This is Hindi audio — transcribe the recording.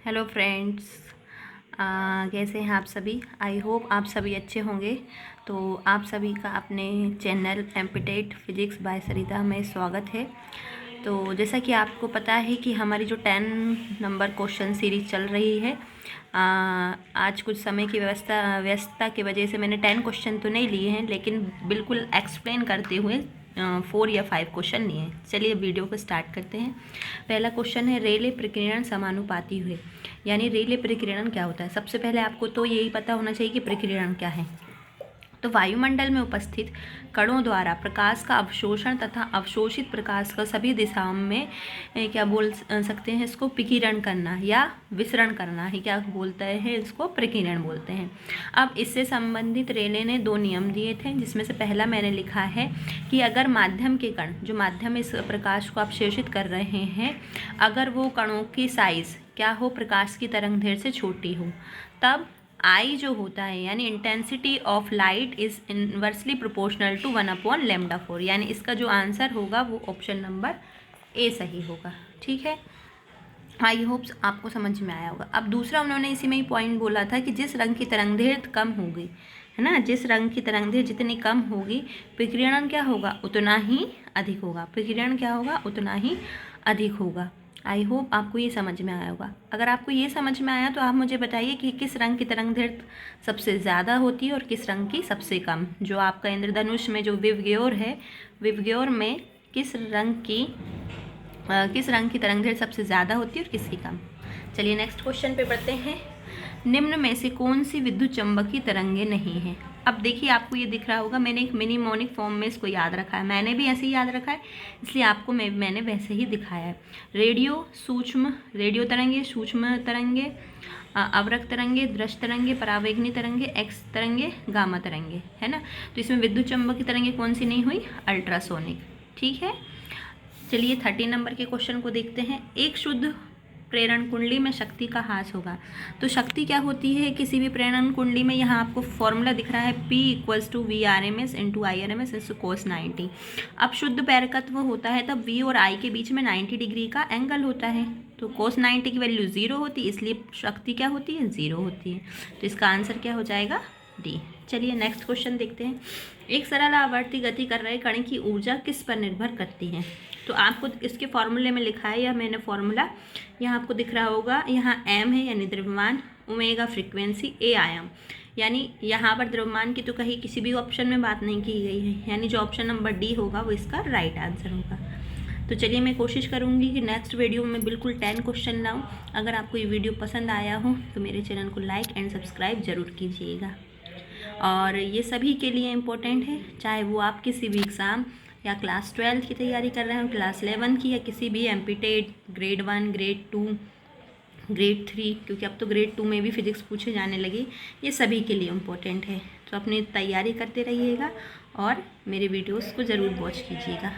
हेलो फ्रेंड्स, कैसे हैं आप सभी। आई होप आप सभी अच्छे होंगे। तो आप सभी का अपने चैनल एम्पिटेट फिजिक्स बाय सरिता में स्वागत है। तो जैसा कि आपको पता है कि हमारी जो 10 नंबर क्वेश्चन सीरीज चल रही है, आज कुछ समय की व्यस्तता की वजह से मैंने 10 क्वेश्चन तो नहीं लिए हैं, लेकिन बिल्कुल एक्सप्लेन करते हुए 4 या 5 क्वेश्चन लिए हैं। चलिए वीडियो को स्टार्ट करते हैं। पहला क्वेश्चन है रेले प्रकीर्णन समानुपाती हुए। यानी रेले प्रकीर्णन क्या होता है। सबसे पहले आपको तो यही पता होना चाहिए कि प्रकीर्णन क्या है। तो वायुमंडल में उपस्थित कणों द्वारा प्रकाश का अवशोषण तथा अवशोषित प्रकाश का सभी दिशाओं में क्या बोल सकते हैं, इसको विकिरण करना या विसरण करना ही क्या बोलते हैं, इसको प्रकीर्णन बोलते हैं। अब इससे संबंधित रेले ने 2 नियम दिए थे, जिसमें से पहला मैंने लिखा है कि अगर माध्यम के कण, जो माध्यम इस प्रकाश को अवशोषित कर रहे हैं, अगर वो कणों की साइज क्या हो, प्रकाश की तरंगदैर्घ्य से छोटी हो, तब आई जो होता है यानी intensity of light is inversely proportional to 1/λ4। यानी इसका जो आंसर होगा वो ऑप्शन नंबर ए सही होगा। ठीक है, आई होप्स आपको समझ में आया होगा। अब दूसरा उन्होंने इसी में ही पॉइंट बोला था कि जिस रंग की तरंगदैर्घ्य कम होगी, है ना, जिस रंग की तरंगदैर्घ्य जितनी कम होगी, विकिरण क्या होगा, उतना ही अधिक होगा। विकिरण क्या होगा, उतना ही अधिक होगा। आई होप आपको ये समझ में आया होगा। अगर आपको ये समझ में आया तो आप मुझे बताइए कि किस रंग की तरंगदैर्घ्य सबसे ज़्यादा होती है और किस रंग की सबसे कम। जो आपका इंद्रधनुष में जो विवग्योर है, विवग्योर में किस रंग की तरंगदैर्घ्य सबसे ज़्यादा होती है और किसकी कम। चलिए नेक्स्ट क्वेश्चन पे बढ़ते हैं। निम्न में से कौन सी विद्युत चुम्बकीय तरंगें नहीं हैं। अब देखिए, आपको ये दिख रहा होगा, मैंने एक मिनिमोनिक फॉर्म में इसको याद रखा है। मैंने भी ऐसे ही याद रखा है, इसलिए आपको मैंने वैसे ही दिखाया है। रेडियो तरंगे, सूक्ष्म तरंगे, अवरक्त तरंगे, दृश्य तरंगे, परावैगनी तरंगे, एक्स तरंगे, गामा तरंगे, है ना। तो इसमें विद्युत चुम्बकीय तरंगे कौन सी नहीं हुई, अल्ट्रासोनिक। ठीक है, चलिए 13 नंबर के क्वेश्चन को देखते हैं। एक शुद्ध प्रेरण कुंडली में शक्ति का ह्रास होगा। तो शक्ति क्या होती है किसी भी प्रेरण कुंडली में, यहाँ आपको फॉर्मूला दिख रहा है P = VRMS × IRMS × cos 90। अब शुद्ध प्रेरकत्व होता है तब V और I के बीच में 90 डिग्री का एंगल होता है, तो cos 90 की वैल्यू 0 होती है, इसलिए शक्ति क्या होती है, 0 होती है। तो इसका आंसर क्या हो जाएगा, डी। चलिए नेक्स्ट क्वेश्चन देखते हैं। एक सरल आवर्ती गति कर रहे कण की ऊर्जा किस पर निर्भर करती है। तो आपको इसके फॉर्मूले में लिखा है, या मैंने फॉर्मूला यहाँ आपको दिख रहा होगा। यहाँ m है यानी द्रव्यमान, ओमेगा फ्रीक्वेंसी, a आयाम। यानी यहाँ पर द्रव्यमान की तो कहीं किसी भी ऑप्शन में बात नहीं की गई है, यानी जो ऑप्शन नंबर डी होगा वो इसका राइट आंसर होगा। तो चलिए मैं कोशिश करूँगी कि नेक्स्ट वीडियो में बिल्कुल 10 क्वेश्चन लाऊँ। अगर आपको ये वीडियो पसंद आया हो तो मेरे चैनल को लाइक एंड सब्सक्राइब ज़रूर कीजिएगा। और ये सभी के लिए इम्पोर्टेंट है, चाहे वो आप किसी भी एग्ज़ाम या क्लास 12 की तैयारी कर रहे हो, क्लास 11 की, या किसी भी एम्पिटेट ग्रेड 1, ग्रेड 2, ग्रेड 3, क्योंकि अब तो ग्रेड 2 में भी फिजिक्स पूछे जाने लगी। ये सभी के लिए इम्पोर्टेंट है। तो अपनी तैयारी करते रहिएगा और मेरे वीडियोस को ज़रूर वॉच कीजिएगा।